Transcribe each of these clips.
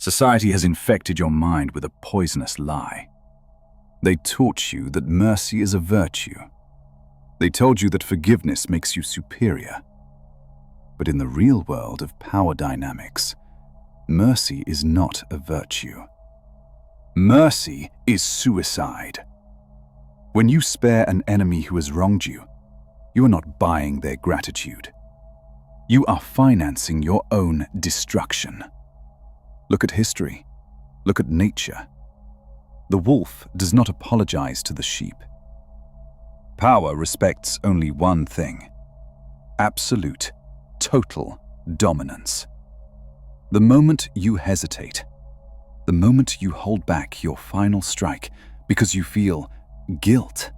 Society has infected your mind with a poisonous lie. They taught you that mercy is a virtue. They told you that forgiveness makes you superior. But in the real world of power dynamics, mercy is not a virtue. Mercy is suicide. When you spare an enemy who has wronged you, you are not buying their gratitude. You are financing your own destruction. Look at history. Look at nature. The wolf does not apologize to the sheep. Power respects only one thing: absolute, total dominance. The moment you hesitate, the moment you hold back your final strike because you feel guilt,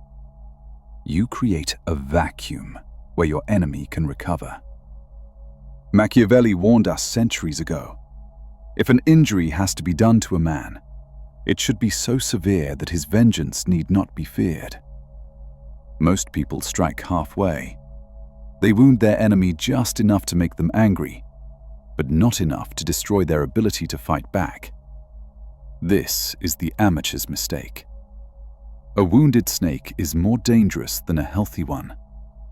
you create a vacuum where your enemy can recover. Machiavelli warned us centuries ago, if an injury has to be done to a man, it should be so severe that his vengeance need not be feared. Most people strike halfway. They wound their enemy just enough to make them angry, but not enough to destroy their ability to fight back. This is the amateur's mistake. A wounded snake is more dangerous than a healthy one,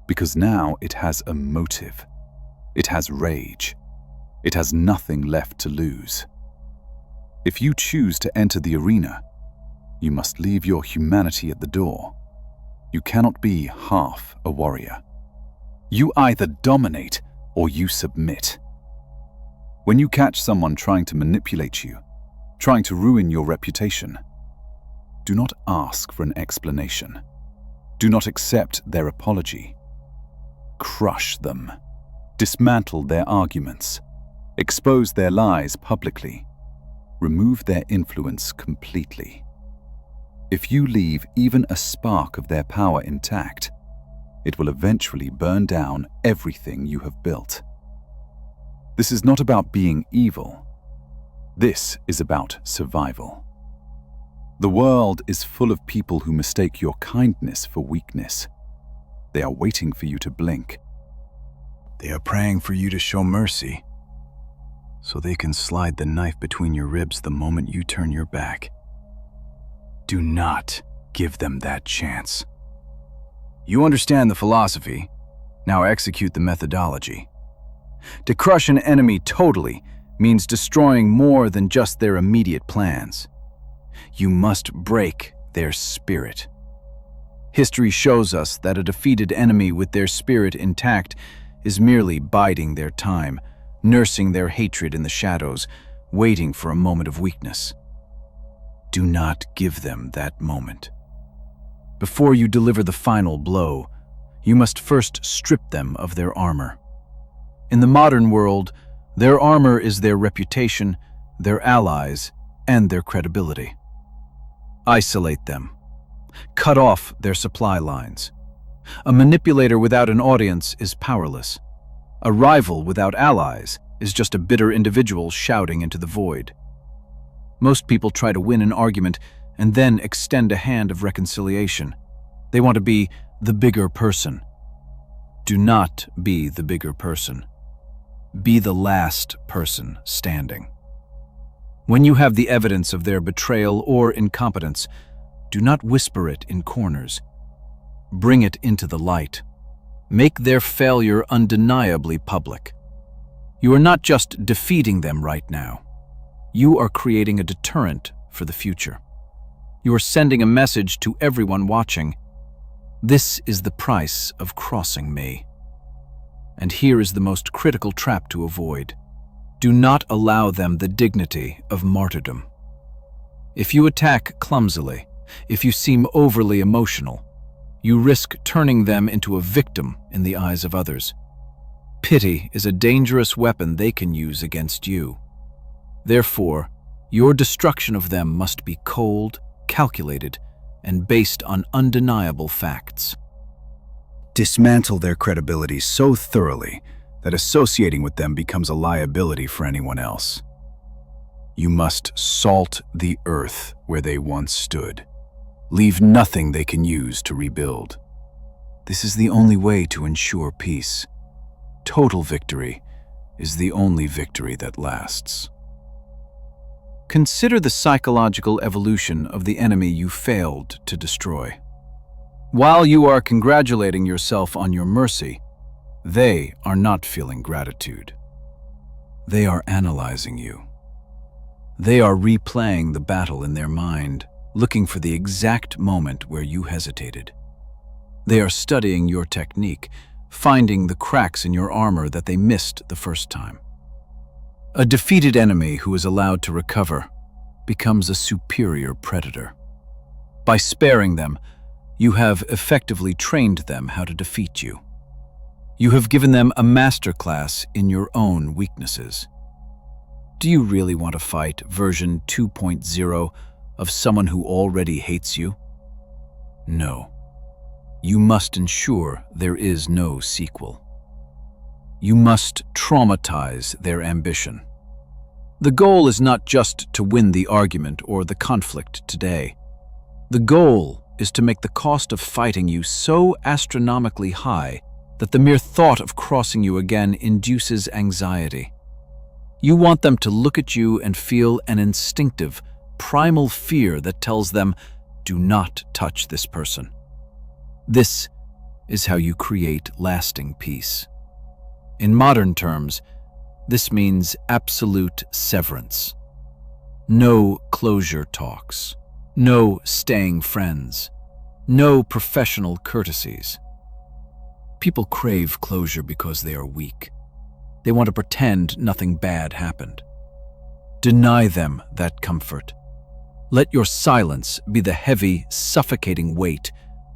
because now it has a motive. It has rage. It has nothing left to lose. If you choose to enter the arena, you must leave your humanity at the door. You cannot be half a warrior. You either dominate or you submit. When you catch someone trying to manipulate you, trying to ruin your reputation, do not ask for an explanation. Do not accept their apology. Crush them. Dismantle their arguments. Expose their lies publicly. Remove their influence completely. If you leave even a spark of their power intact, it will eventually burn down everything you have built. This is not about being evil. This is about survival. The world is full of people who mistake your kindness for weakness. They are waiting for you to blink. They are praying for you to show mercy, so they can slide the knife between your ribs the moment you turn your back. Do not give them that chance. You understand the philosophy, now execute the methodology. To crush an enemy totally means destroying more than just their immediate plans. You must break their spirit. History shows us that a defeated enemy with their spirit intact is merely biding their time, nursing their hatred in the shadows, waiting for a moment of weakness. Do not give them that moment. Before you deliver the final blow, you must first strip them of their armor. In the modern world, their armor is their reputation, their allies, and their credibility. Isolate them. Cut off their supply lines. A manipulator without an audience is powerless. A rival without allies is just a bitter individual shouting into the void. Most people try to win an argument and then extend a hand of reconciliation. They want to be the bigger person. Do not be the bigger person. Be the last person standing. When you have the evidence of their betrayal or incompetence, do not whisper it in corners. Bring it into the light. Make their failure undeniably public. You are not just defeating them right now. You are creating a deterrent for the future. You are sending a message to everyone watching. This is the price of crossing me. And here is the most critical trap to avoid. Do not allow them the dignity of martyrdom. If you attack clumsily, if you seem overly emotional, you risk turning them into a victim in the eyes of others. Pity is a dangerous weapon they can use against you. Therefore, your destruction of them must be cold, calculated, and based on undeniable facts. Dismantle their credibility so thoroughly that associating with them becomes a liability for anyone else. You must salt the earth where they once stood. Leave nothing they can use to rebuild. This is the only way to ensure peace. Total victory is the only victory that lasts. Consider the psychological evolution of the enemy you failed to destroy. While you are congratulating yourself on your mercy, they are not feeling gratitude. They are analyzing you. They are replaying the battle in their mind, looking for the exact moment where you hesitated. They are studying your technique, finding the cracks in your armor that they missed the first time. A defeated enemy who is allowed to recover becomes a superior predator. By sparing them, you have effectively trained them how to defeat you. You have given them a masterclass in your own weaknesses. Do you really want to fight version 2.0 of someone who already hates you? No. You must ensure there is no sequel. You must traumatize their ambition. The goal is not just to win the argument or the conflict today. The goal is to make the cost of fighting you so astronomically high that the mere thought of crossing you again induces anxiety. You want them to look at you and feel an instinctive, primal fear that tells them, do not touch this person. This is how you create lasting peace. In modern terms, this means absolute severance. No closure talks. No staying friends. No professional courtesies. People crave closure because they are weak. They want to pretend nothing bad happened. Deny them that comfort. Let your silence be the heavy, suffocating weight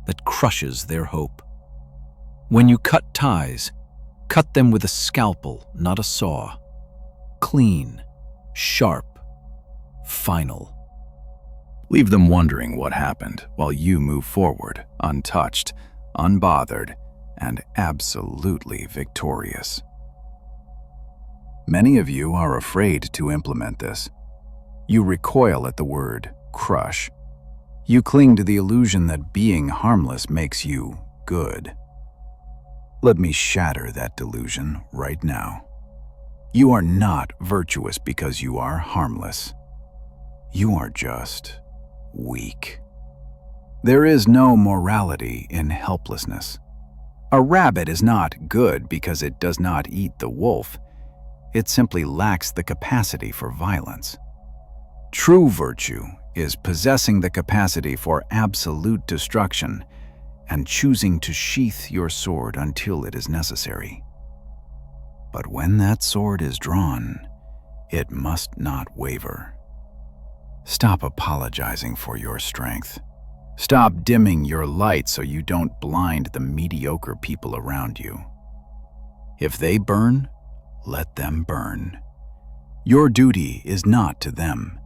that crushes their hope. When you cut ties, cut them with a scalpel, not a saw. Clean, sharp, final. Leave them wondering what happened while you move forward, untouched, unbothered, and absolutely victorious. Many of you are afraid to implement this. You recoil at the word crush. You cling to the illusion that being harmless makes you good. Let me shatter that delusion right now. You are not virtuous because you are harmless. You are just weak. There is no morality in helplessness. A rabbit is not good because it does not eat the wolf. It simply lacks the capacity for violence. True virtue is possessing the capacity for absolute destruction and choosing to sheath your sword until it is necessary. But when that sword is drawn, it must not waver. Stop apologizing for your strength. Stop dimming your light so you don't blind the mediocre people around you. If they burn, let them burn. Your duty is not to them.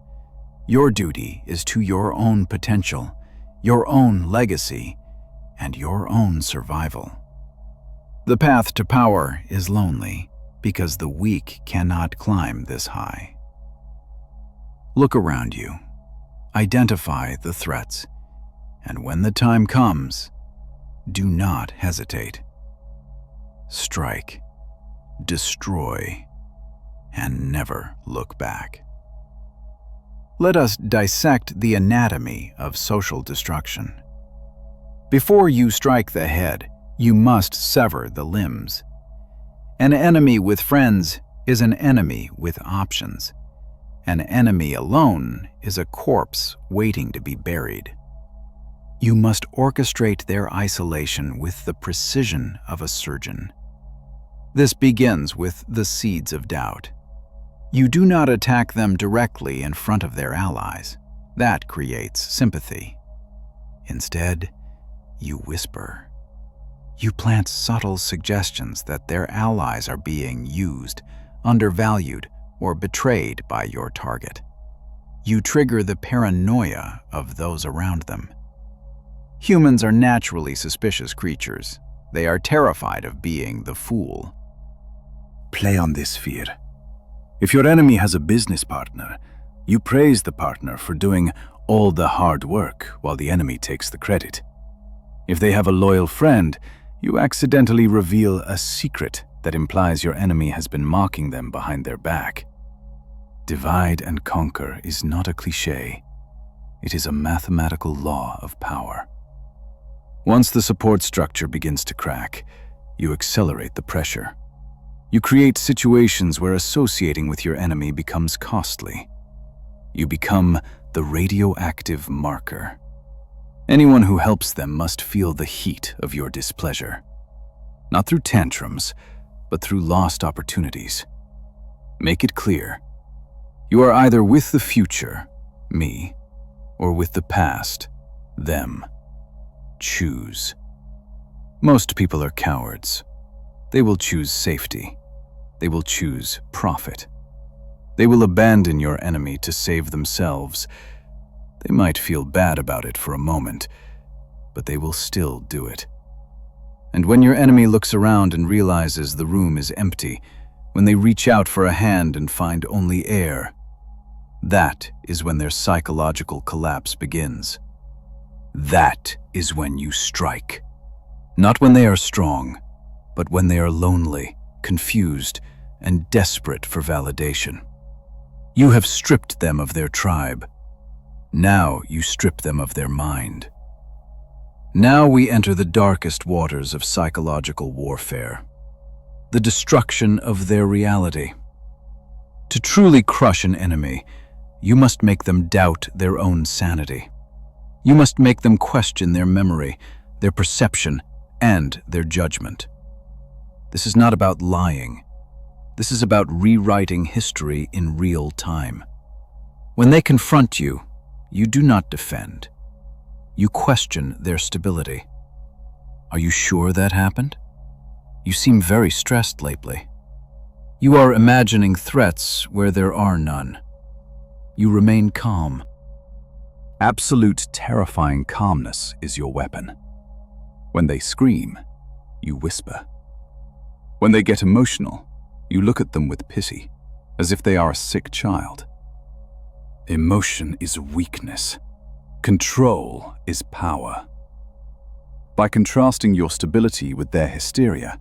Your duty is to your own potential, your own legacy, and your own survival. The path to power is lonely because the weak cannot climb this high. Look around you. Identify the threats. And when the time comes, do not hesitate. Strike, destroy, and never look back. Let us dissect the anatomy of social destruction. Before you strike the head, you must sever the limbs. An enemy with friends is an enemy with options. An enemy alone is a corpse waiting to be buried. You must orchestrate their isolation with the precision of a surgeon. This begins with the seeds of doubt. You do not attack them directly in front of their allies. That creates sympathy. Instead, you whisper. You plant subtle suggestions that their allies are being used, undervalued, or betrayed by your target. You trigger the paranoia of those around them. Humans are naturally suspicious creatures. They are terrified of being the fool. Play on this fear. If your enemy has a business partner, you praise the partner for doing all the hard work while the enemy takes the credit. If they have a loyal friend, you accidentally reveal a secret that implies your enemy has been mocking them behind their back. Divide and conquer is not a cliché. It is a mathematical law of power. Once the support structure begins to crack, you accelerate the pressure. You create situations where associating with your enemy becomes costly. You become the radioactive marker. Anyone who helps them must feel the heat of your displeasure. Not through tantrums, but through lost opportunities. Make it clear. You are either with the future, me, or with the past, them. Choose. Most people are cowards. They will choose safety. They will choose profit. They will abandon your enemy to save themselves. They might feel bad about it for a moment, but they will still do it. And when your enemy looks around and realizes the room is empty, when they reach out for a hand and find only air, that is when their psychological collapse begins. That is when you strike. Not when they are strong, but when they are lonely, confused, and desperate for validation. You have stripped them of their tribe. Now you strip them of their mind. Now we enter the darkest waters of psychological warfare, the destruction of their reality. To truly crush an enemy, you must make them doubt their own sanity. You must make them question their memory, their perception, and their judgment. This is not about lying. This is about rewriting history in real time. When they confront you, you do not defend. You question their stability. Are you sure that happened? You seem very stressed lately. You are imagining threats where there are none. You remain calm. Absolute terrifying calmness is your weapon. When they scream, you whisper. When they get emotional, you look at them with pity, as if they are a sick child. Emotion is weakness. Control is power. By contrasting your stability with their hysteria,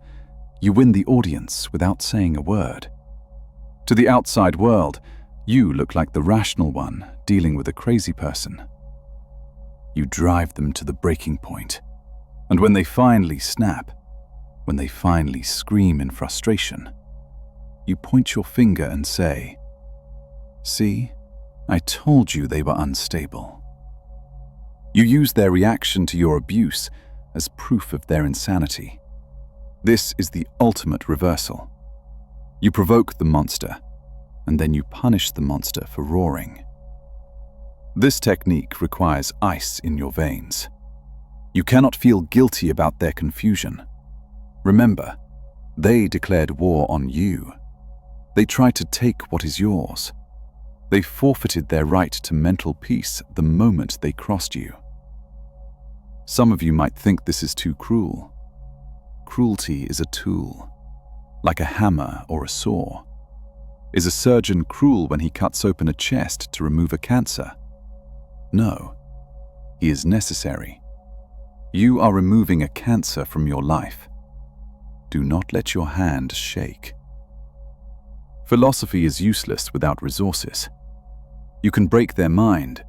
you win the audience without saying a word. To the outside world, you look like the rational one dealing with a crazy person. You drive them to the breaking point, and when they finally snap, when they finally scream in frustration, you point your finger and say, "See, I told you they were unstable." You use their reaction to your abuse as proof of their insanity. This is the ultimate reversal. You provoke the monster, and then you punish the monster for roaring. This technique requires ice in your veins. You cannot feel guilty about their confusion. Remember, they declared war on you. They tried to take what is yours. They forfeited their right to mental peace the moment they crossed you. Some of you might think this is too cruel. Cruelty is a tool, like a hammer or a saw. Is a surgeon cruel when he cuts open a chest to remove a cancer? No, he is necessary. You are removing a cancer from your life. Do not let your hand shake. Philosophy is useless without resources. You can break their mind,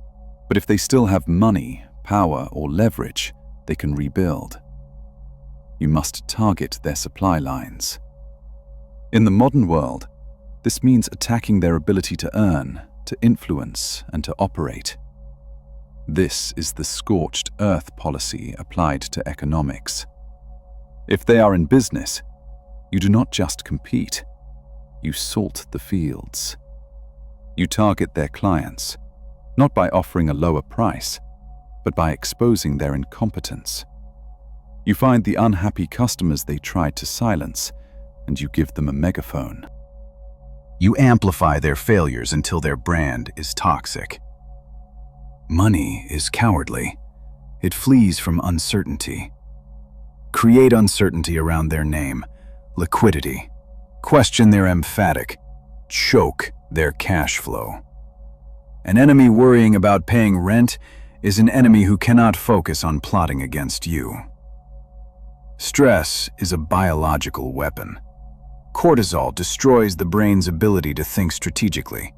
but if they still have money, power, or leverage, they can rebuild. You must target their supply lines. In the modern world, this means attacking their ability to earn, to influence, and to operate. This is the Scorched Earth policy applied to economics. If they are in business, you do not just compete. You salt the fields. You target their clients, not by offering a lower price, but by exposing their incompetence. You find the unhappy customers they tried to silence, and you give them a megaphone. You amplify their failures until their brand is toxic. Money is cowardly. It flees from uncertainty. Create uncertainty around their name, liquidity. Question their emphatic. Choke their cash flow. An enemy worrying about paying rent is an enemy who cannot focus on plotting against you. Stress is a biological weapon. Cortisol destroys the brain's ability to think strategically.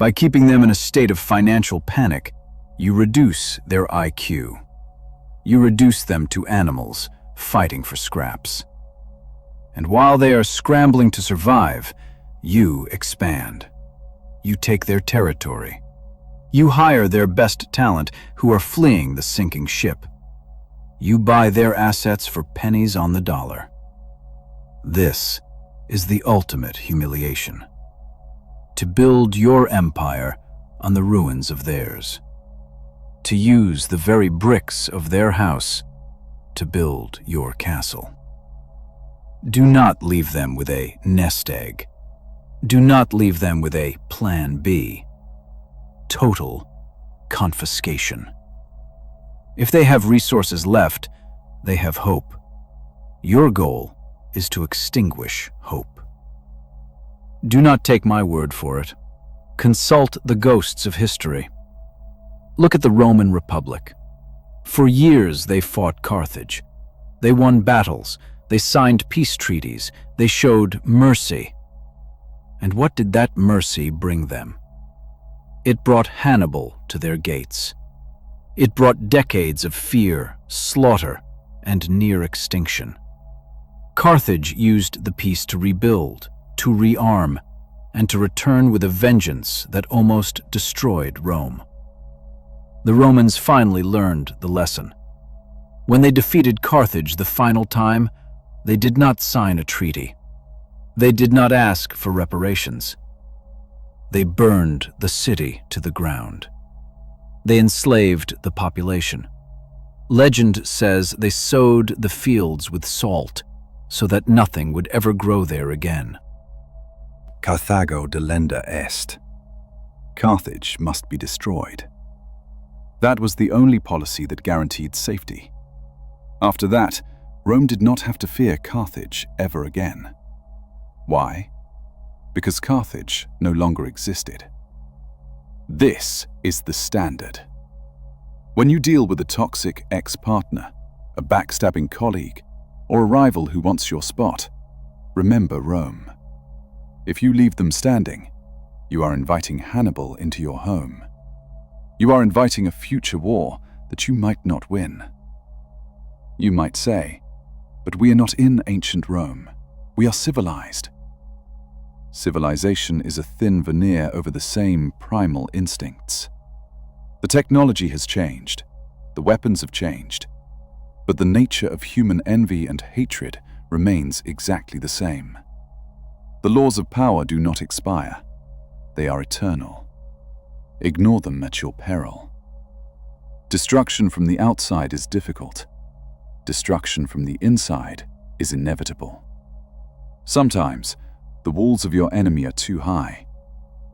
By keeping them in a state of financial panic, you reduce their IQ. You reduce them to animals fighting for scraps. And while they are scrambling to survive, you expand. You take their territory. You hire their best talent who are fleeing the sinking ship. You buy their assets for pennies on the dollar. This is the ultimate humiliation. To build your empire on the ruins of theirs. To use the very bricks of their house to build your castle. Do not leave them with a nest egg. Do not leave them with a plan B. Total confiscation. If they have resources left, they have hope. Your goal is to extinguish hope. Do not take my word for it. Consult the ghosts of history. Look at the Roman Republic. For years they fought Carthage. They won battles. They signed peace treaties. They showed mercy. And what did that mercy bring them? It brought Hannibal to their gates. It brought decades of fear, slaughter, and near extinction. Carthage used the peace to rebuild, to rearm, and to return with a vengeance that almost destroyed Rome. The Romans finally learned the lesson. When they defeated Carthage the final time, they did not sign a treaty. They did not ask for reparations. They burned the city to the ground. They enslaved the population. Legend says they sowed the fields with salt so that nothing would ever grow there again. Carthago delenda est. Carthage must be destroyed. That was the only policy that guaranteed safety. After that, Rome did not have to fear Carthage ever again. Why? Because Carthage no longer existed. This is the standard. When you deal with a toxic ex-partner, a backstabbing colleague, or a rival who wants your spot, remember Rome. If you leave them standing, you are inviting Hannibal into your home. You are inviting a future war that you might not win. You might say, but we are not in ancient Rome. We are civilized. Civilization is a thin veneer over the same primal instincts. The technology has changed, the weapons have changed, but the nature of human envy and hatred remains exactly the same. The laws of power do not expire. They are eternal. Ignore them at your peril. Destruction from the outside is difficult. Destruction from the inside is inevitable. Sometimes, the walls of your enemy are too high.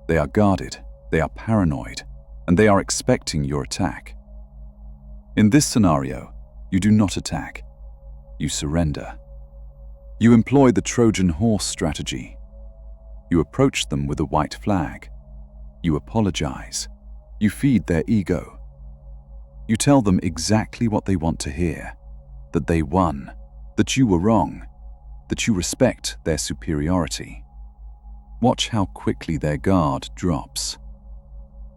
They are guarded, they are paranoid, and they are expecting your attack. In this scenario, you do not attack. You surrender. You employ the Trojan Horse strategy. You approach them with a white flag. You apologize. You feed their ego. You tell them exactly what they want to hear, that they won, that you were wrong, that you respect their superiority. Watch how quickly their guard drops.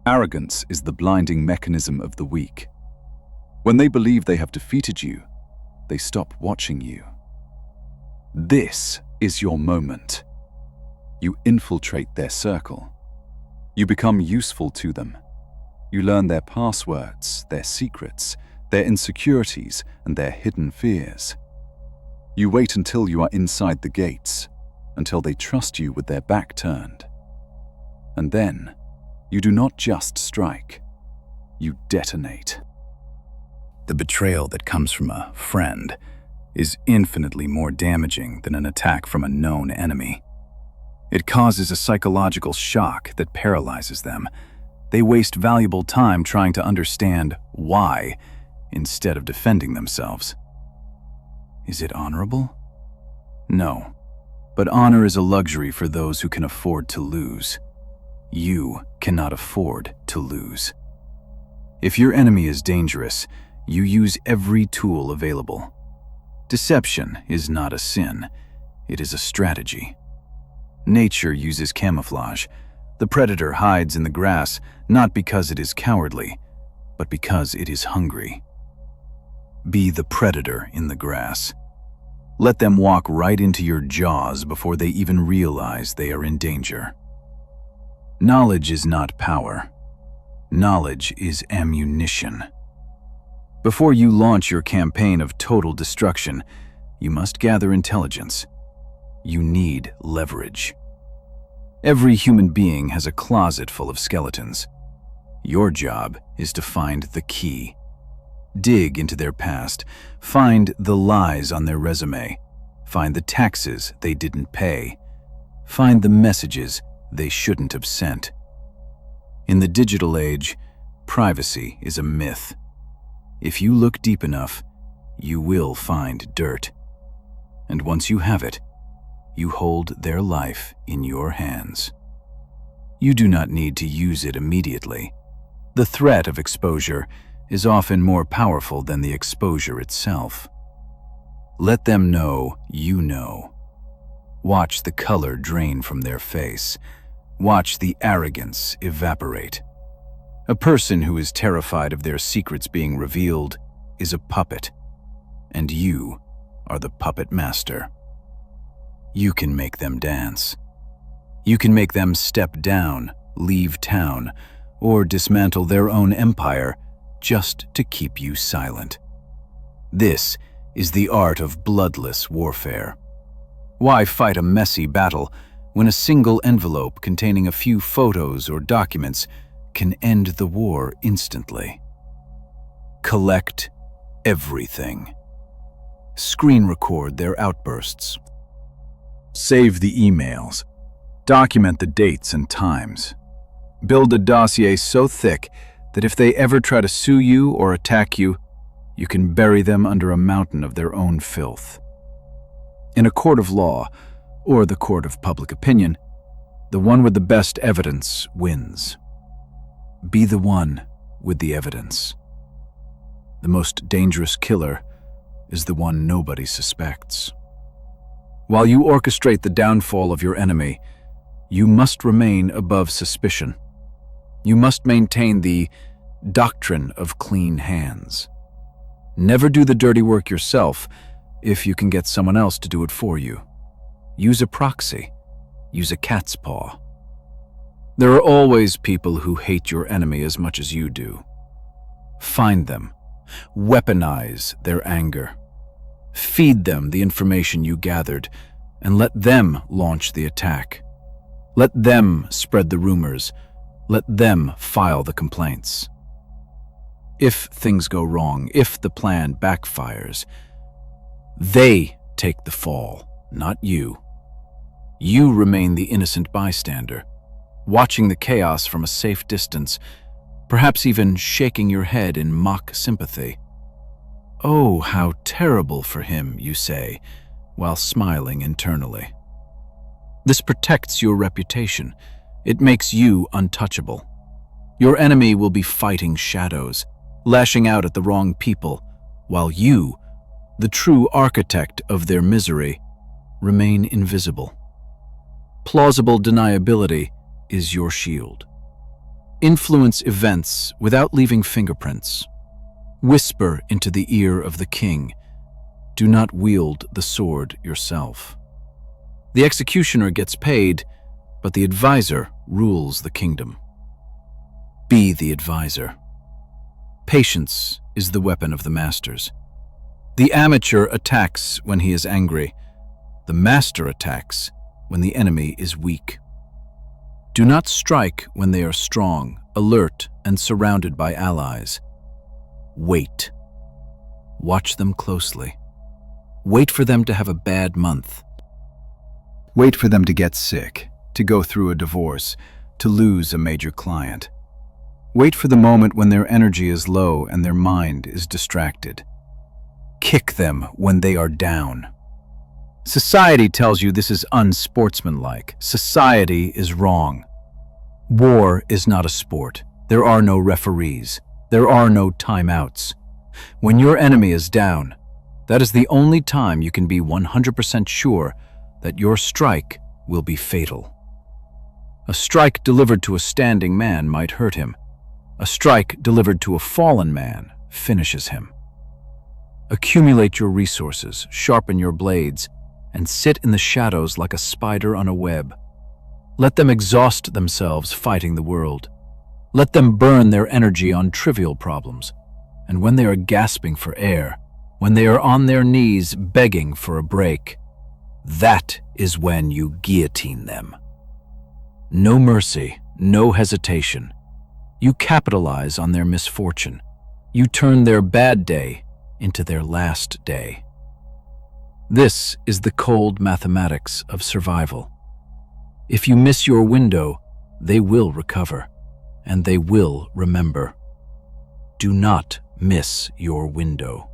Arrogance is the blinding mechanism of the weak. When they believe they have defeated you, they stop watching you. This is your moment. You infiltrate their circle. You become useful to them. You learn their passwords, their secrets, their insecurities, and their hidden fears. You wait until you are inside the gates, until they trust you with their back turned. And then, you do not just strike, you detonate. The betrayal that comes from a friend is infinitely more damaging than an attack from a known enemy. It causes a psychological shock that paralyzes them. They waste valuable time trying to understand why instead of defending themselves. Is it honorable? No, but honor is a luxury for those who can afford to lose. You cannot afford to lose. If your enemy is dangerous, you use every tool available. Deception is not a sin, it is a strategy. Nature uses camouflage. The predator hides in the grass not because it is cowardly, but because it is hungry. Be the predator in the grass. Let them walk right into your jaws before they even realize they are in danger. Knowledge is not power. Knowledge is ammunition. Before you launch your campaign of total destruction, you must gather intelligence. You need leverage. Every human being has a closet full of skeletons. Your job is to find the key. Dig into their past. Find the lies on their resume. Find the taxes they didn't pay. Find the messages they shouldn't have sent. In the digital age, privacy is a myth. If you look deep enough, you will find dirt. And once you have it, you hold their life in your hands. You do not need to use it immediately. The threat of exposure is often more powerful than the exposure itself. Let them know you know. Watch the color drain from their face. Watch the arrogance evaporate. A person who is terrified of their secrets being revealed is a puppet, and you are the puppet master. You can make them dance. You can make them step down, leave town, or dismantle their own empire just to keep you silent. This is the art of bloodless warfare. Why fight a messy battle when a single envelope containing a few photos or documents can end the war instantly? Collect everything. Screen record their outbursts. Save the emails. Document the dates and times. Build a dossier so thick that if they ever try to sue you or attack you, you can bury them under a mountain of their own filth. In a court of law, or the court of public opinion, the one with the best evidence wins. Be the one with the evidence. The most dangerous killer is the one nobody suspects. While you orchestrate the downfall of your enemy, you must remain above suspicion. You must maintain the doctrine of clean hands. Never do the dirty work yourself if you can get someone else to do it for you. Use a proxy. Use a cat's paw. There are always people who hate your enemy as much as you do. Find them. Weaponize their anger. Feed them the information you gathered, and let them launch the attack. Let them spread the rumors. Let them file the complaints. If things go wrong, if the plan backfires, they take the fall, not you. You remain the innocent bystander, watching the chaos from a safe distance, perhaps even shaking your head in mock sympathy. "Oh, how terrible for him," you say, while smiling internally. This protects your reputation. It makes you untouchable. Your enemy will be fighting shadows, lashing out at the wrong people, while you, the true architect of their misery, remain invisible. Plausible deniability is your shield. Influence events without leaving fingerprints. Whisper into the ear of the king. Do not wield the sword yourself. The executioner gets paid, but the advisor rules the kingdom. Be the advisor. Patience is the weapon of the masters. The amateur attacks when he is angry. The master attacks when the enemy is weak. Do not strike when they are strong, alert, and surrounded by allies. Wait. Watch them closely. Wait for them to have a bad month. Wait for them to get sick, to go through a divorce, to lose a major client. Wait for the moment when their energy is low and their mind is distracted. Kick them when they are down. Society tells you this is unsportsmanlike. Society is wrong. War is not a sport. There are no referees. There are no timeouts. When your enemy is down, that is the only time you can be 100% sure that your strike will be fatal. A strike delivered to a standing man might hurt him. A strike delivered to a fallen man finishes him. Accumulate your resources, sharpen your blades, and sit in the shadows like a spider on a web. Let them exhaust themselves fighting the world. Let them burn their energy on trivial problems. And when they are gasping for air, when they are on their knees begging for a break, that is when you guillotine them. No mercy, no hesitation. You capitalize on their misfortune. You turn their bad day into their last day. This is the cold mathematics of survival. If you miss your window, they will recover, and they will remember. Do not miss your window.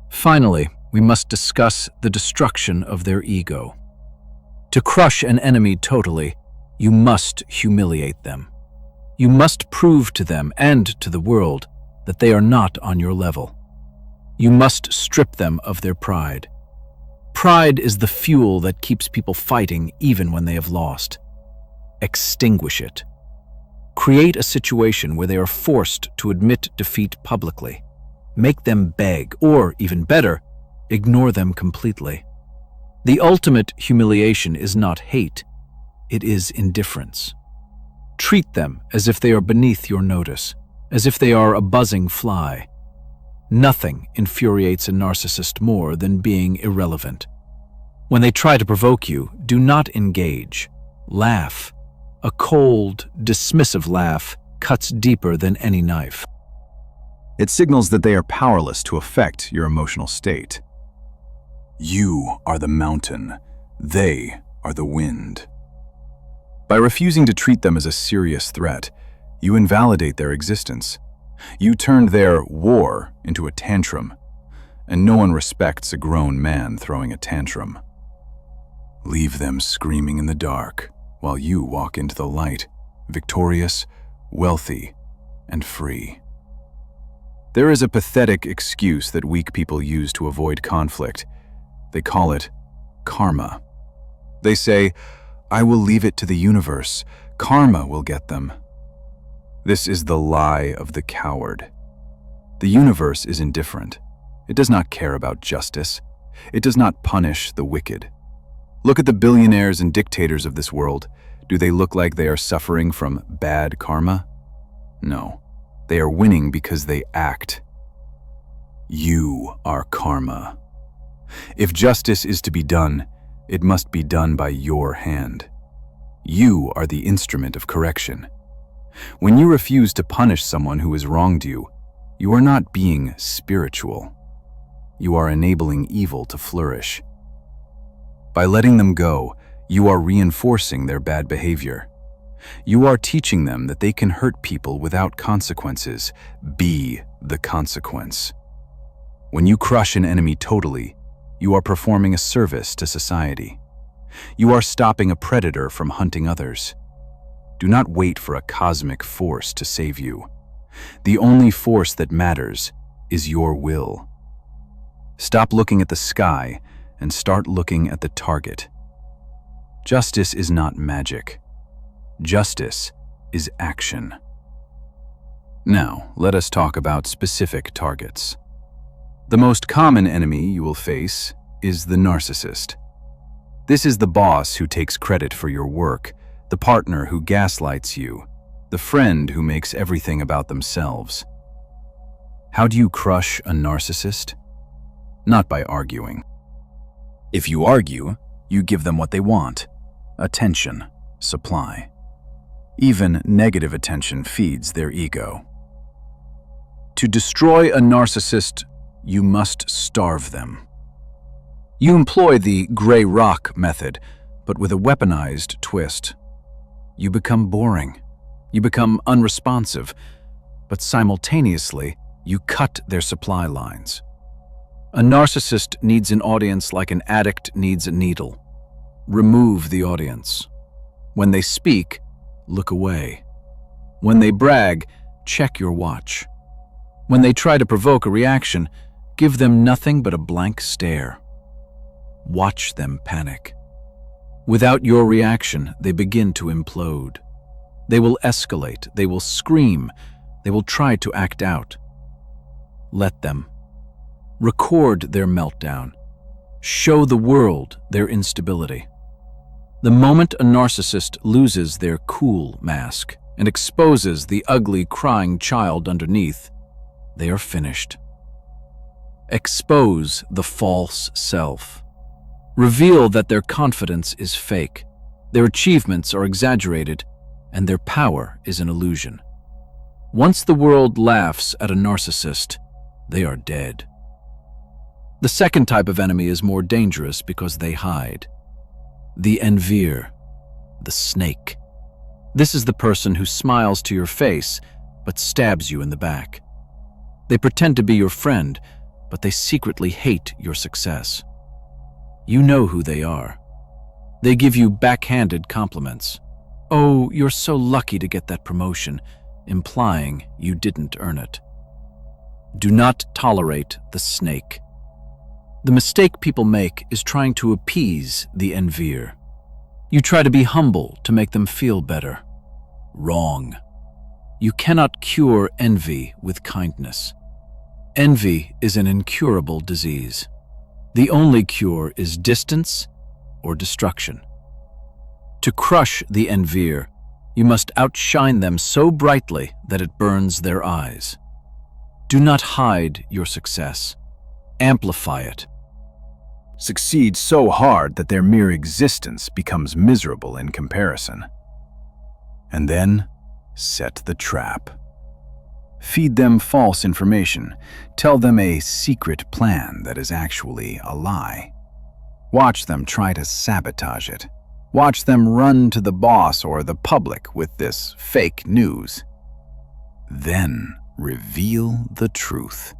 Finally, we must discuss the destruction of their ego. To crush an enemy totally, you must humiliate them. You must prove to them and to the world that they are not on your level. You must strip them of their pride. Pride is the fuel that keeps people fighting even when they have lost. Extinguish it. Create a situation where they are forced to admit defeat publicly. Make them beg, or, even better, ignore them completely. The ultimate humiliation is not hate, it is indifference. Treat them as if they are beneath your notice, as if they are a buzzing fly. Nothing infuriates a narcissist more than being irrelevant. When they try to provoke you, do not engage. Laugh. A cold, dismissive laugh cuts deeper than any knife. It signals that they are powerless to affect your emotional state. You are the mountain. They are the wind. By refusing to treat them as a serious threat, you invalidate their existence. You turned their war into a tantrum, and no one respects a grown man throwing a tantrum. Leave them screaming in the dark while you walk into the light, victorious, wealthy, and free. There is a pathetic excuse that weak people use to avoid conflict. They call it karma. They say, "I will leave it to the universe. Karma will get them." This is the lie of the coward. The universe is indifferent. It does not care about justice. It does not punish the wicked. Look at the billionaires and dictators of this world. Do they look like they are suffering from bad karma? No. They are winning because they act. You are karma. If justice is to be done, it must be done by your hand. You are the instrument of correction. When you refuse to punish someone who has wronged you, you are not being spiritual. You are enabling evil to flourish. By letting them go, you are reinforcing their bad behavior. You are teaching them that they can hurt people without consequences. Be the consequence. When you crush an enemy totally, you are performing a service to society. You are stopping a predator from hunting others. Do not wait for a cosmic force to save you. The only force that matters is your will. Stop looking at the sky and start looking at the target. Justice is not magic. Justice is action. Now, let us talk about specific targets. The most common enemy you will face is the narcissist. This is the boss who takes credit for your work, the partner who gaslights you, the friend who makes everything about themselves. How do you crush a narcissist? Not by arguing. If you argue, you give them what they want: attention, supply. Even negative attention feeds their ego. To destroy a narcissist, you must starve them. You employ the gray rock method, but with a weaponized twist. You become boring. You become unresponsive, but simultaneously, you cut their supply lines. A narcissist needs an audience like an addict needs a needle. Remove the audience. When they speak, look away. When they brag, check your watch. When they try to provoke a reaction, give them nothing but a blank stare. Watch them panic. Without your reaction, they begin to implode. They will escalate, they will scream, they will try to act out. Let them. Record their meltdown. Show the world their instability. The moment a narcissist loses their cool mask and exposes the ugly, crying child underneath, they are finished. Expose the false self. Reveal that their confidence is fake, their achievements are exaggerated, and their power is an illusion. Once the world laughs at a narcissist, they are dead. The second type of enemy is more dangerous because they hide. The envier, the snake. This is the person who smiles to your face but stabs you in the back. They pretend to be your friend, but they secretly hate your success. You know who they are. They give you backhanded compliments. "Oh, you're so lucky to get that promotion," implying you didn't earn it. Do not tolerate the snake. The mistake people make is trying to appease the envier. You try to be humble to make them feel better. Wrong. You cannot cure envy with kindness. Envy is an incurable disease. The only cure is distance or destruction. To crush the envier, you must outshine them so brightly that it burns their eyes. Do not hide your success. Amplify it. Succeed so hard that their mere existence becomes miserable in comparison. And then, set the trap. Feed them false information. Tell them a secret plan that is actually a lie. Watch them try to sabotage it. Watch them run to the boss or the public with this fake news. Then reveal the truth.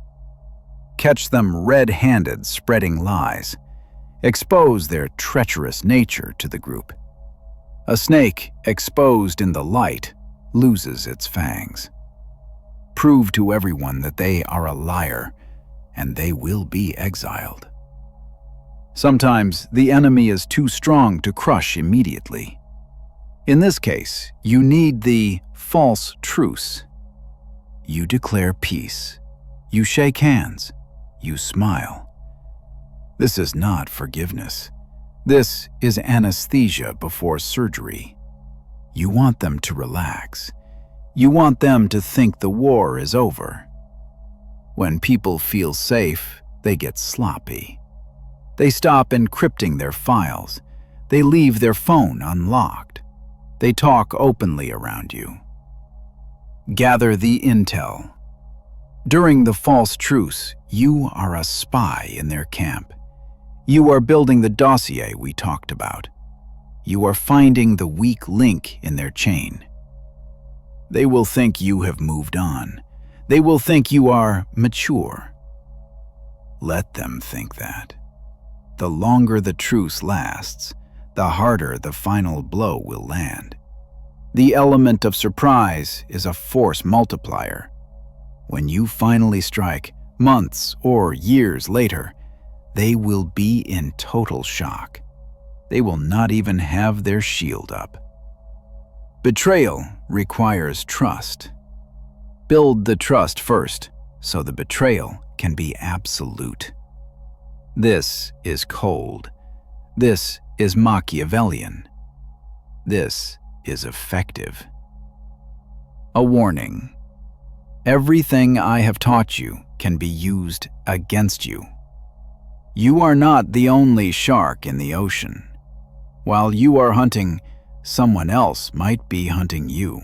Catch them red-handed spreading lies. Expose their treacherous nature to the group. A snake exposed in the light loses its fangs. Prove to everyone that they are a liar, and they will be exiled. Sometimes the enemy is too strong to crush immediately. In this case, you need the false truce. You declare peace. You shake hands. You smile. This is not forgiveness. This is anesthesia before surgery. You want them to relax. You want them to think the war is over. When people feel safe, they get sloppy. They stop encrypting their files. They leave their phone unlocked. They talk openly around you. Gather the intel. During the false truce, you are a spy in their camp. You are building the dossier we talked about. You are finding the weak link in their chain. They will think you have moved on. They will think you are mature. Let them think that. The longer the truce lasts, the harder the final blow will land. The element of surprise is a force multiplier. When you finally strike, months or years later, they will be in total shock. They will not even have their shield up. Betrayal requires trust. Build the trust first, so the betrayal can be absolute. This is cold. This is Machiavellian. This is effective. A warning. Everything I have taught you can be used against you. You are not the only shark in the ocean. While you are hunting, someone else might be hunting you.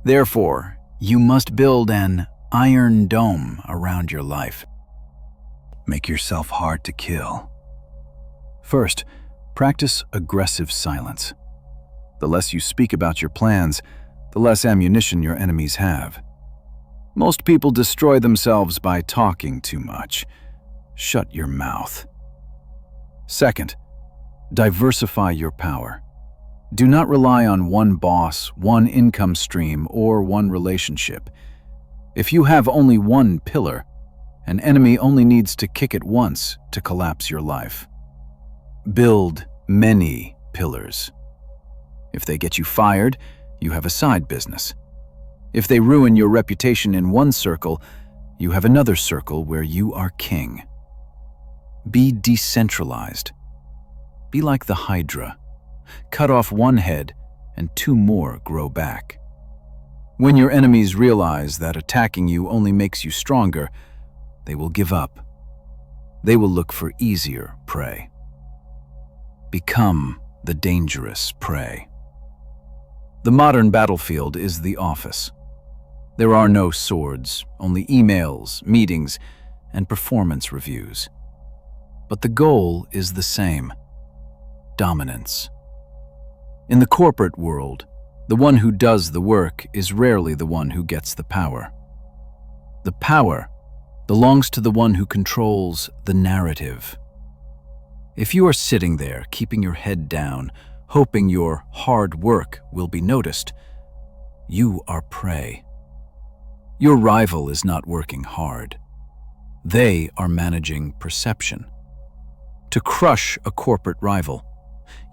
Therefore, you must build an iron dome around your life. Make yourself hard to kill. First, practice aggressive silence. The less you speak about your plans, the less ammunition your enemies have. Most people destroy themselves by talking too much. Shut your mouth. Second, diversify your power. Do not rely on one boss, one income stream, or one relationship. If you have only one pillar, an enemy only needs to kick it once to collapse your life. Build many pillars. If they get you fired, you have a side business. If they ruin your reputation in one circle, you have another circle where you are king. Be decentralized. Be like the Hydra. Cut off one head and two more grow back. When your enemies realize that attacking you only makes you stronger, they will give up. They will look for easier prey. Become the dangerous prey. The modern battlefield is the office. There are no swords, only emails, meetings, and performance reviews. But the goal is the same: dominance. In the corporate world, the one who does the work is rarely the one who gets the power. The power belongs to the one who controls the narrative. If you are sitting there, keeping your head down, hoping your hard work will be noticed, you are prey. Your rival is not working hard. They are managing perception. To crush a corporate rival,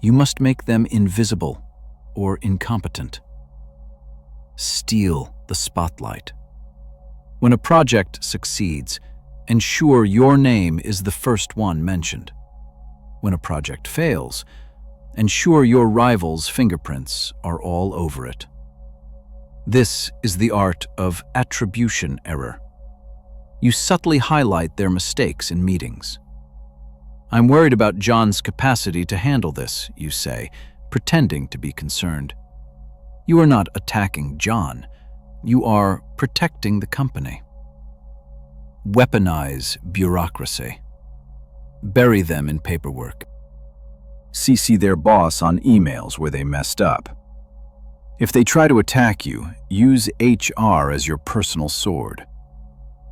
you must make them invisible or incompetent. Steal the spotlight. When a project succeeds, ensure your name is the first one mentioned. When a project fails, ensure your rival's fingerprints are all over it. This is the art of attribution error. You subtly highlight their mistakes in meetings. I'm worried about John's capacity to handle this, you say, pretending to be concerned. You are not attacking John. You are protecting the company. Weaponize bureaucracy. Bury them in paperwork. CC their boss on emails where they messed up. If they try to attack you, use HR as your personal sword.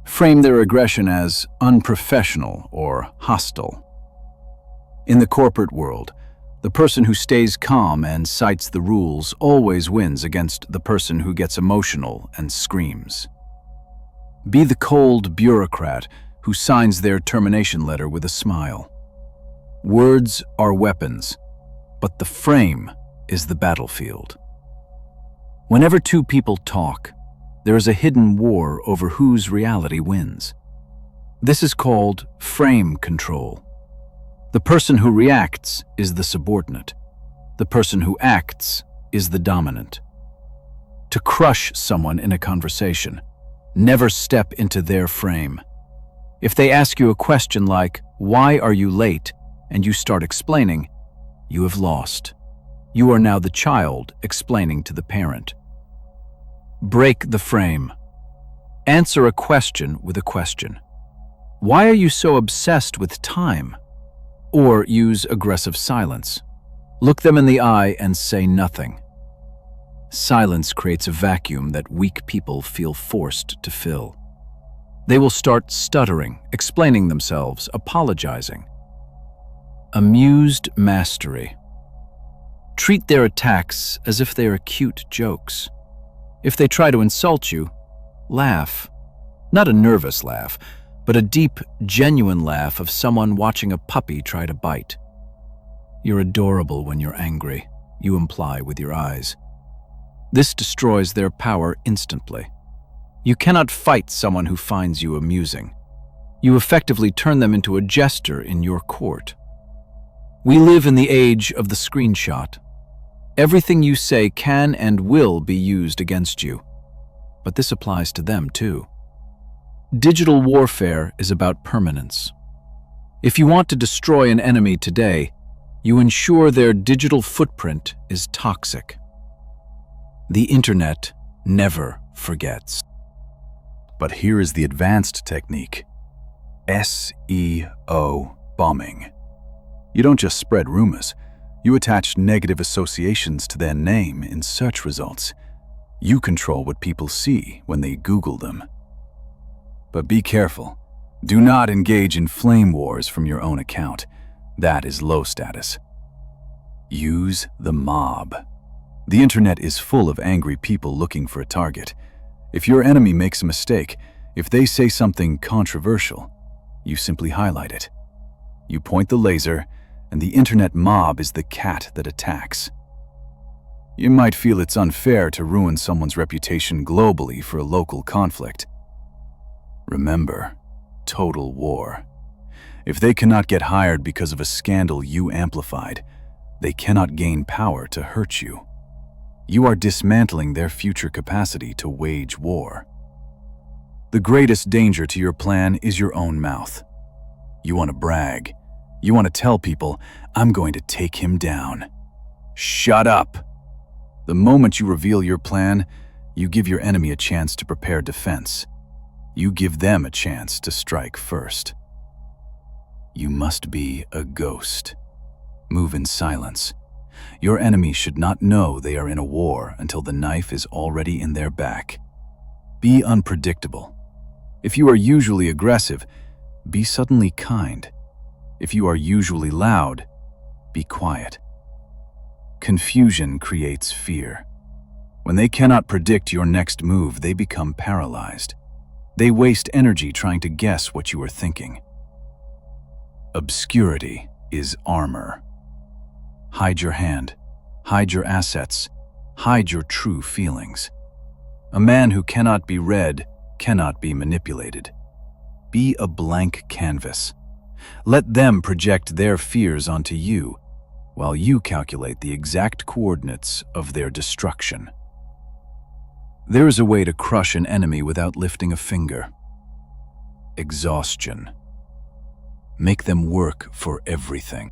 Frame their aggression as unprofessional or hostile. In the corporate world, the person who stays calm and cites the rules always wins against the person who gets emotional and screams. Be the cold bureaucrat who signs their termination letter with a smile. Words are weapons, but the frame is the battlefield. Whenever two people talk, there is a hidden war over whose reality wins. This is called frame control. The person who reacts is the subordinate. The person who acts is the dominant. To crush someone in a conversation, never step into their frame. If they ask you a question like, "Why are you late?" and you start explaining, you have lost. You are now the child explaining to the parent. Break the frame. Answer a question with a question. Why are you so obsessed with time? Or use aggressive silence. Look them in the eye and say nothing. Silence creates a vacuum that weak people feel forced to fill. They will start stuttering, explaining themselves, apologizing. Amused mastery. Treat their attacks as if they are cute jokes. If they try to insult you, laugh. Not a nervous laugh, but a deep, genuine laugh of someone watching a puppy try to bite. You're adorable when you're angry, you imply with your eyes. This destroys their power instantly. You cannot fight someone who finds you amusing. You effectively turn them into a jester in your court. We live in the age of the screenshot. Everything you say can and will be used against you. But this applies to them too. Digital warfare is about permanence. If you want to destroy an enemy today, you ensure their digital footprint is toxic. The internet never forgets. But here is the advanced technique: SEO bombing. You don't just spread rumors, you attach negative associations to their name in search results. You control what people see when they Google them. But be careful. Do not engage in flame wars from your own account. That is low status. Use the mob. The internet is full of angry people looking for a target. If your enemy makes a mistake, if they say something controversial, you simply highlight it. You point the laser and the internet mob is the cat that attacks. You might feel it's unfair to ruin someone's reputation globally for a local conflict. Remember, total war. If they cannot get hired because of a scandal you amplified, they cannot gain power to hurt you. You are dismantling their future capacity to wage war. The greatest danger to your plan is your own mouth. You want to brag. You want to tell people, I'm going to take him down. Shut up! The moment you reveal your plan, you give your enemy a chance to prepare defense. You give them a chance to strike first. You must be a ghost. Move in silence. Your enemy should not know they are in a war until the knife is already in their back. Be unpredictable. If you are usually aggressive, be suddenly kind. If you are usually loud, be quiet. Confusion creates fear. When they cannot predict your next move, they become paralyzed. They waste energy trying to guess what you are thinking. Obscurity is armor. Hide your hand, hide your assets, hide your true feelings. A man who cannot be read cannot be manipulated. Be a blank canvas. Let them project their fears onto you, while you calculate the exact coordinates of their destruction. There is a way to crush an enemy without lifting a finger. Exhaustion. Make them work for everything.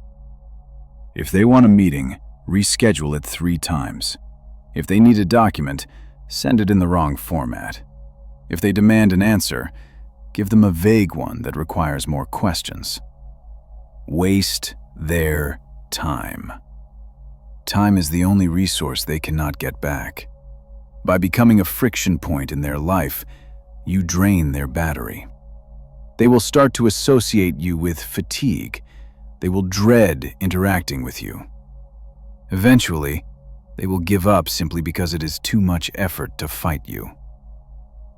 If they want a meeting, reschedule it 3 times. If they need a document, send it in the wrong format. If they demand an answer, give them a vague one that requires more questions. Waste their time. Time is the only resource they cannot get back. By becoming a friction point in their life, you drain their battery. They will start to associate you with fatigue. They will dread interacting with you. Eventually, they will give up simply because it is too much effort to fight you.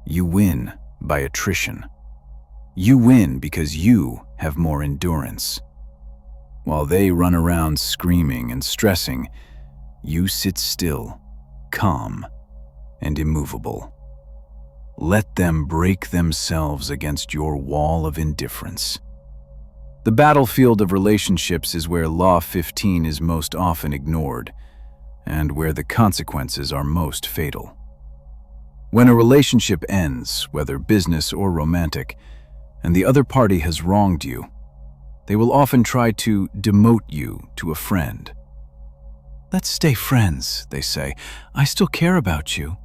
You win by attrition. You win because you have more endurance. While they run around screaming and stressing, you sit still, calm, and immovable. Let them break themselves against your wall of indifference. The battlefield of relationships is where Law 15 is most often ignored, and where the consequences are most fatal. When a relationship ends, whether business or romantic, and the other party has wronged you, they will often try to demote you to a friend. Let's stay friends, they say. I still care about you.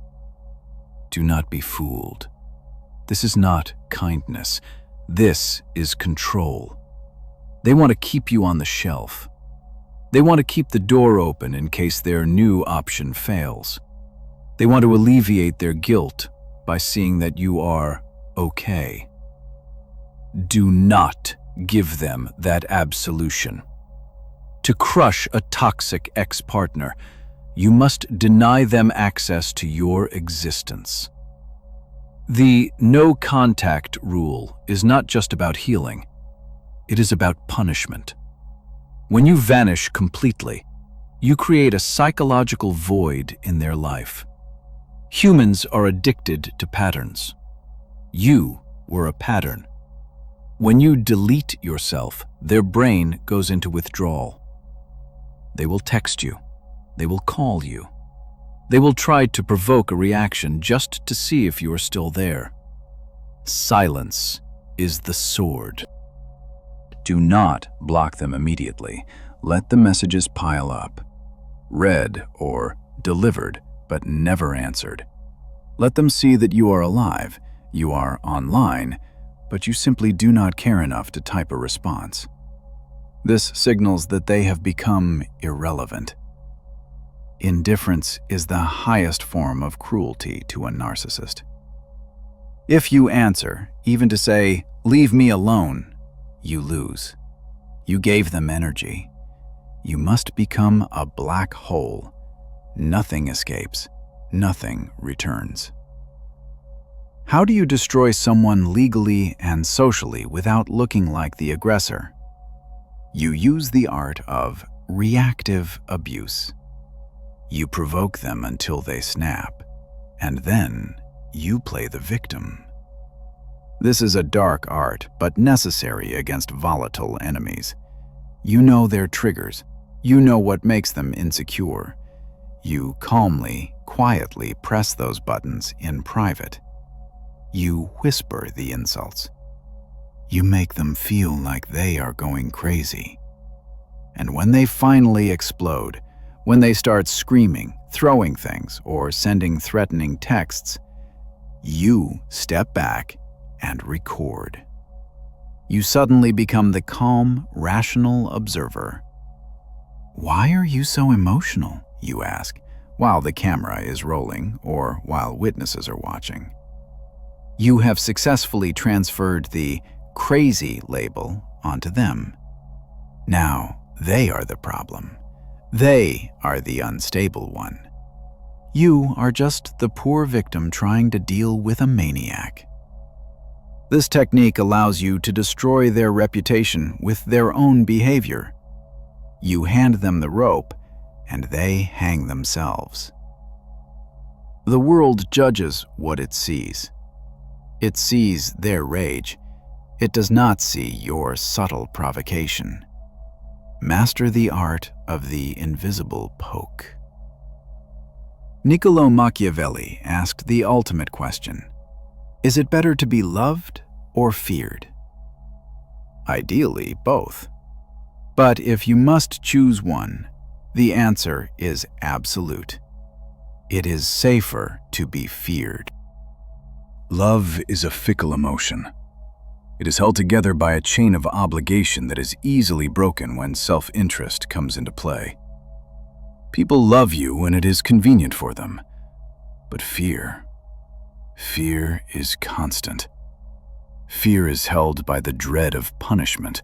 Do not be fooled. This is not kindness. This is control. They want to keep you on the shelf. They want to keep the door open in case their new option fails. They want to alleviate their guilt by seeing that you are okay. Do not give them that absolution. To crush a toxic ex-partner, you must deny them access to your existence. The no contact rule is not just about healing. It is about punishment. When you vanish completely, you create a psychological void in their life. Humans are addicted to patterns. You were a pattern. When you delete yourself, their brain goes into withdrawal. They will text you. They will call you. They will try to provoke a reaction just to see if you are still there. Silence is the sword. Do not block them immediately. Let the messages pile up. Read or delivered, but never answered. Let them see that you are alive, you are online, but you simply do not care enough to type a response. This signals that they have become irrelevant. Indifference is the highest form of cruelty to a narcissist. If you answer, even to say, "Leave me alone," you lose. You gave them energy. You must become a black hole. Nothing escapes. Nothing returns. How do you destroy someone legally and socially without looking like the aggressor? You use the art of reactive abuse. You provoke them until they snap, and then you play the victim. This is a dark art, but necessary against volatile enemies. You know their triggers. You know what makes them insecure. You calmly, quietly press those buttons in private. You whisper the insults. You make them feel like they are going crazy. And when they finally explode, when they start screaming, throwing things, or sending threatening texts, you step back and record. You suddenly become the calm, rational observer. Why are you so emotional? You ask, while the camera is rolling or while witnesses are watching. You have successfully transferred the crazy label onto them. Now they are the problem. They are the unstable one. You are just the poor victim trying to deal with a maniac. This technique allows you to destroy their reputation with their own behavior. You hand them the rope, and they hang themselves. The world judges what it sees. It sees their rage. It does not see your subtle provocation. Master the art of the invisible poke. Niccolo Machiavelli asked the ultimate question: is it better to be loved or feared? Ideally, both. But if you must choose one, the answer is absolute. It is safer to be feared. Love is a fickle emotion. It is held together by a chain of obligation that is easily broken when self-interest comes into play. People love you when it is convenient for them, but fear is constant. Fear is held by the dread of punishment,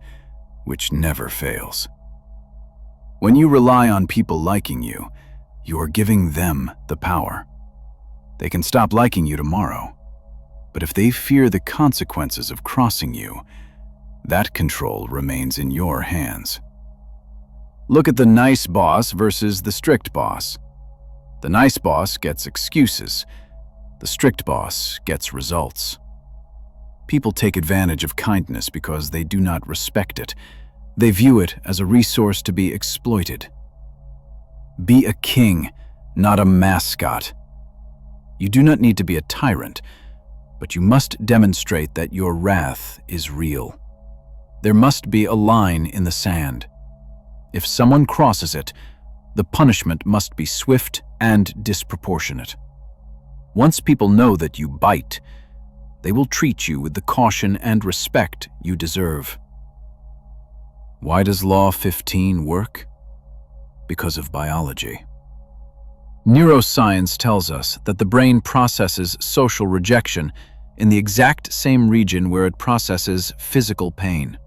which never fails. When you rely on people liking you, you are giving them the power. They can stop liking you tomorrow, but if they fear the consequences of crossing you, that control remains in your hands. Look at the nice boss versus the strict boss. The nice boss gets excuses. The strict boss gets results. People take advantage of kindness because they do not respect it. They view it as a resource to be exploited. Be a king, not a mascot. You do not need to be a tyrant, but you must demonstrate that your wrath is real. There must be a line in the sand. If someone crosses it, the punishment must be swift and disproportionate. Once people know that you bite, they will treat you with the caution and respect you deserve. Why does Law 15 work? Because of biology. Neuroscience tells us that the brain processes social rejection in the exact same region where it processes physical pain.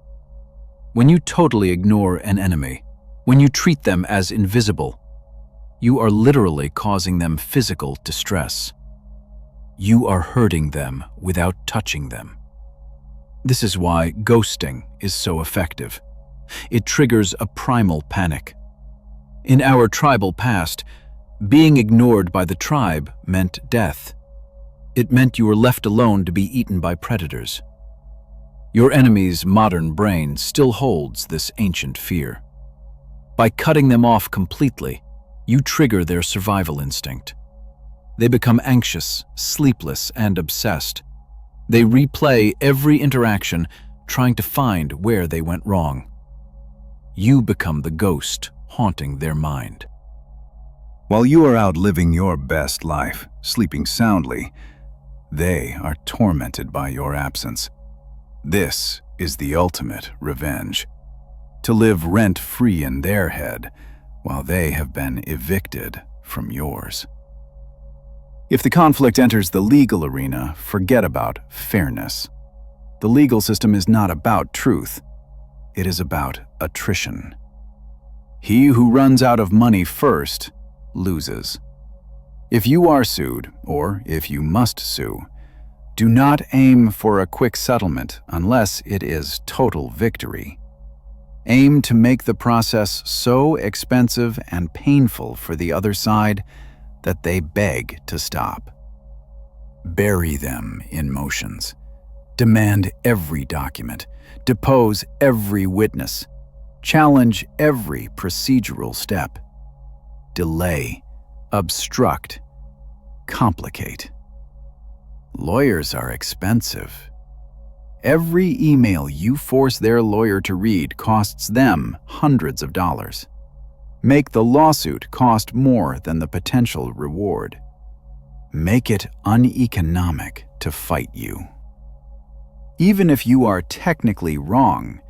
When you totally ignore an enemy, when you treat them as invisible, you are literally causing them physical distress. You are hurting them without touching them. This is why ghosting is so effective. It triggers a primal panic. In our tribal past, being ignored by the tribe meant death. It meant you were left alone to be eaten by predators. Your enemy's modern brain still holds this ancient fear. By cutting them off completely, you trigger their survival instinct. They become anxious, sleepless, and obsessed. They replay every interaction, trying to find where they went wrong. You become the ghost haunting their mind. While you are out living your best life, sleeping soundly, they are tormented by your absence. This is the ultimate revenge. To live rent-free in their head, while they have been evicted from yours. If the conflict enters the legal arena, forget about fairness. The legal system is not about truth. It is about attrition. He who runs out of money first loses. If you are sued, or if you must sue, do not aim for a quick settlement unless it is total victory. Aim to make the process so expensive and painful for the other side that they beg to stop. Bury them in motions. Demand every document. Depose every witness. Challenge every procedural step. Delay, obstruct, complicate. Lawyers are expensive. Every email you force their lawyer to read costs them hundreds of dollars. Make the lawsuit cost more than the potential reward. Make it uneconomic to fight you. Even if you are technically wrong,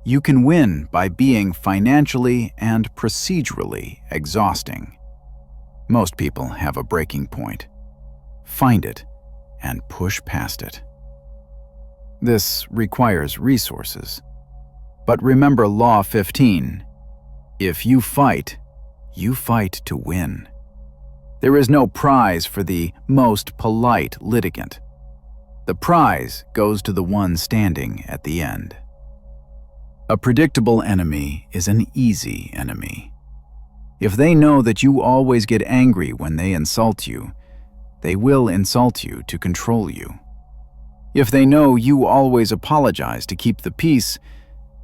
you can win by being financially and procedurally exhausting. Most people have a breaking point. Find it and push past it. This requires resources. But remember Law 15. If you fight to win. There is no prize for the most polite litigant. The prize goes to the one standing at the end. A predictable enemy is an easy enemy. If they know that you always get angry when they insult you, they will insult you to control you. If they know you always apologize to keep the peace,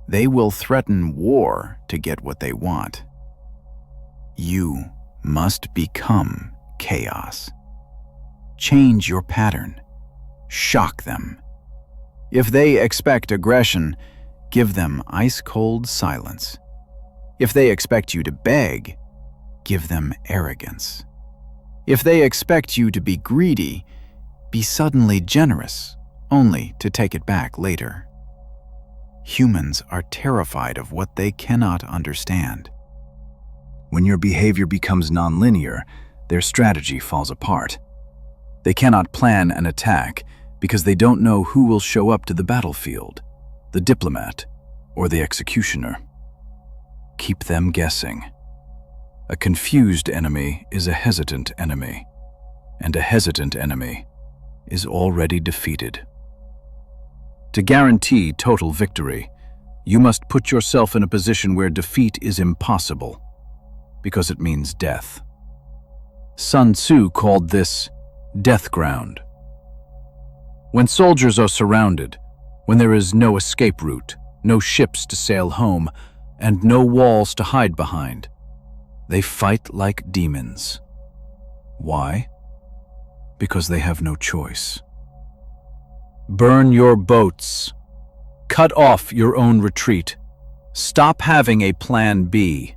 they will threaten war to get what they want. You must become chaos. Change your pattern. Shock them. If they expect aggression, give them ice-cold silence. If they expect you to beg, give them arrogance. If they expect you to be greedy, be suddenly generous, only to take it back later. Humans are terrified of what they cannot understand. When your behavior becomes nonlinear, their strategy falls apart. They cannot plan an attack because they don't know who will show up to the battlefield, the diplomat or the executioner. Keep them guessing. A confused enemy is a hesitant enemy, and a hesitant enemy is already defeated. To guarantee total victory, you must put yourself in a position where defeat is impossible, because it means death. Sun Tzu called this death ground. When soldiers are surrounded, when there is no escape route, no ships to sail home, and no walls to hide behind, they fight like demons. Why? Because they have no choice. Burn your boats. Cut off your own retreat. Stop having a plan B.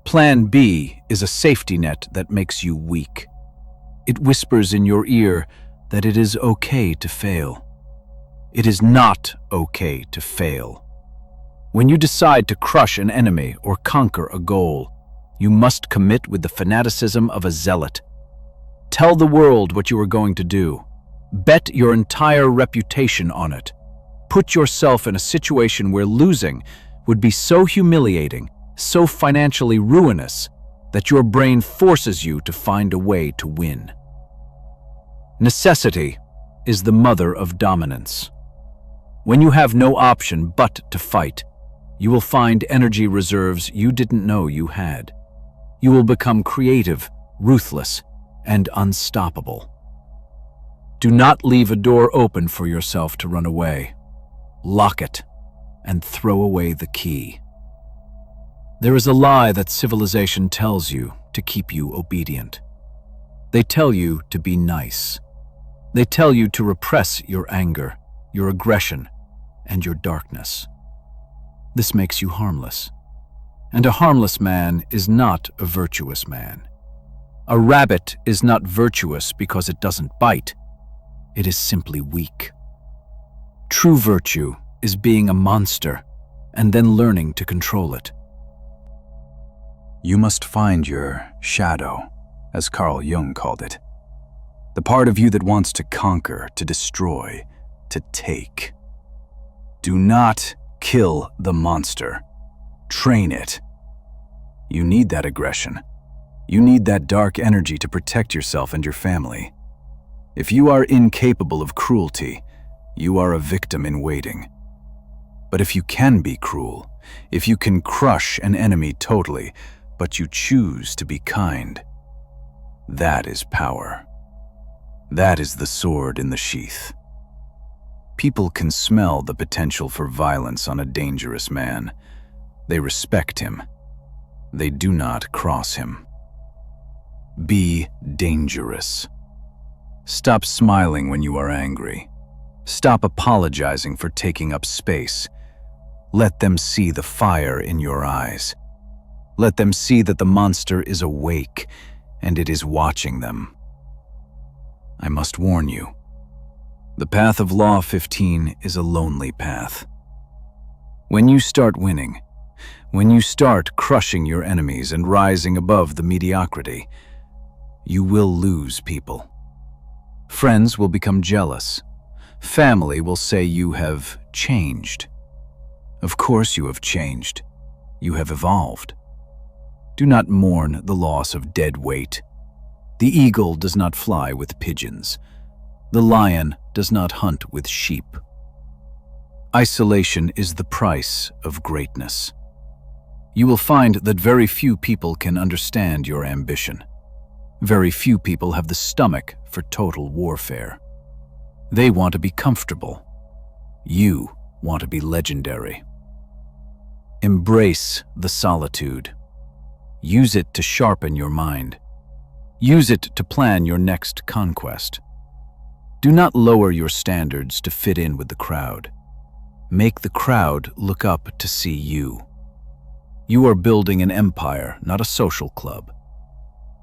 Plan B is a safety net that makes you weak. It whispers in your ear that it is okay to fail. It is not okay to fail. When you decide to crush an enemy or conquer a goal, you must commit with the fanaticism of a zealot. Tell the world what you are going to do. Bet your entire reputation on it. Put yourself in a situation where losing would be so humiliating, so financially ruinous, that your brain forces you to find a way to win. Necessity is the mother of dominance. When you have no option but to fight, you will find energy reserves you didn't know you had. You will become creative, ruthless, and unstoppable. Do not leave a door open for yourself to run away. Lock it and throw away the key. There is a lie that civilization tells you to keep you obedient. They tell you to be nice. They tell you to repress your anger, your aggression, and your darkness. This makes you harmless. And a harmless man is not a virtuous man. A rabbit is not virtuous because it doesn't bite. It is simply weak. True virtue is being a monster and then learning to control it. You must find your shadow, as Carl Jung called it. The part of you that wants to conquer, to destroy, to take. Do not kill the monster. Train it. You need that aggression. You need that dark energy to protect yourself and your family. If you are incapable of cruelty, you are a victim in waiting. But if you can be cruel, if you can crush an enemy totally, but you choose to be kind, that is power. That is the sword in the sheath. People can smell the potential for violence on a dangerous man. They respect him. They do not cross him. Be dangerous. Stop smiling when you are angry. Stop apologizing for taking up space. Let them see the fire in your eyes. Let them see that the monster is awake and it is watching them. I must warn you, the path of Law 15 is a lonely path. When you start winning, when you start crushing your enemies and rising above the mediocrity, you will lose people. Friends will become jealous. Family will say you have changed. Of course you have changed. You have evolved. Do not mourn the loss of dead weight. The eagle does not fly with pigeons. The lion does not hunt with sheep. Isolation is the price of greatness. You will find that very few people can understand your ambition. Very few people have the stomach for total warfare. They want to be comfortable. You want to be legendary. Embrace the solitude. Use it to sharpen your mind. Use it to plan your next conquest. Do not lower your standards to fit in with the crowd. Make the crowd look up to see you. You are building an empire, not a social club.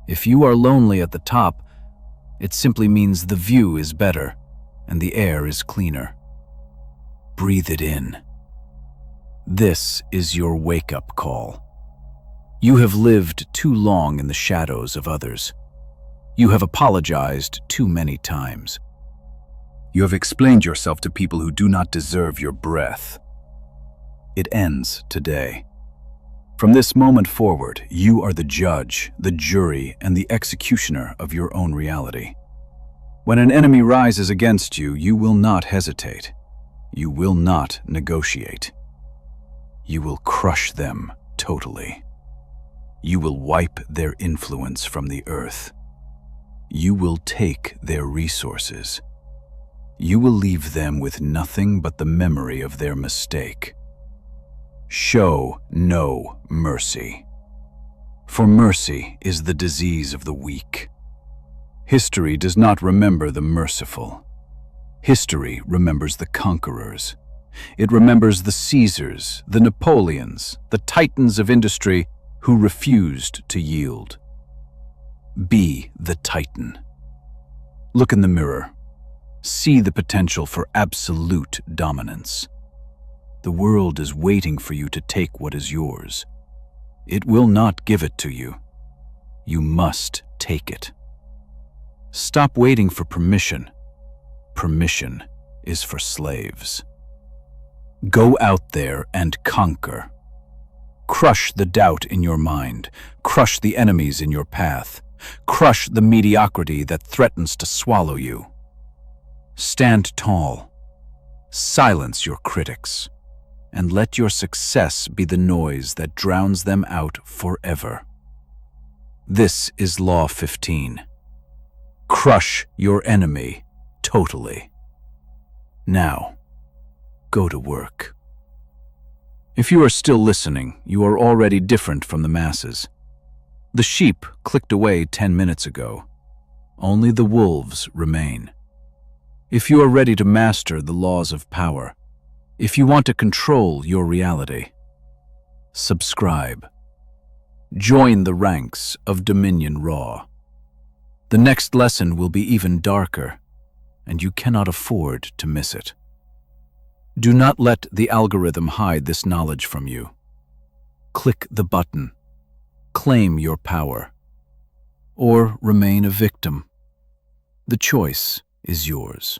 If you are lonely at the top, it simply means the view is better and the air is cleaner. Breathe it in. This is your wake-up call. You have lived too long in the shadows of others. You have apologized too many times. You have explained yourself to people who do not deserve your breath. It ends today. From this moment forward, you are the judge, the jury, and the executioner of your own reality. When an enemy rises against you, you will not hesitate. You will not negotiate. You will crush them totally. You will wipe their influence from the earth. You will take their resources. You will leave them with nothing but the memory of their mistake. Show no mercy. For mercy is the disease of the weak. History does not remember the merciful. History remembers the conquerors. It remembers the Caesars, the Napoleons, the titans of industry who refused to yield. Be the titan. Look in the mirror. See the potential for absolute dominance. The world is waiting for you to take what is yours. It will not give it to you. You must take it. Stop waiting for permission. Permission is for slaves. Go out there and conquer. Crush the doubt in your mind. Crush the enemies in your path. Crush the mediocrity that threatens to swallow you. Stand tall. Silence your critics. And let your success be the noise that drowns them out forever. This is Law 15. Crush your enemy totally. Now, go to work. If you are still listening, you are already different from the masses. The sheep clicked away 10 minutes ago. Only the wolves remain. If you are ready to master the laws of power, if you want to control your reality, subscribe. Join the ranks of Dominion Raw. The next lesson will be even darker, and you cannot afford to miss it. Do not let the algorithm hide this knowledge from you. Click the button. Claim your power. Or remain a victim. The choice is yours.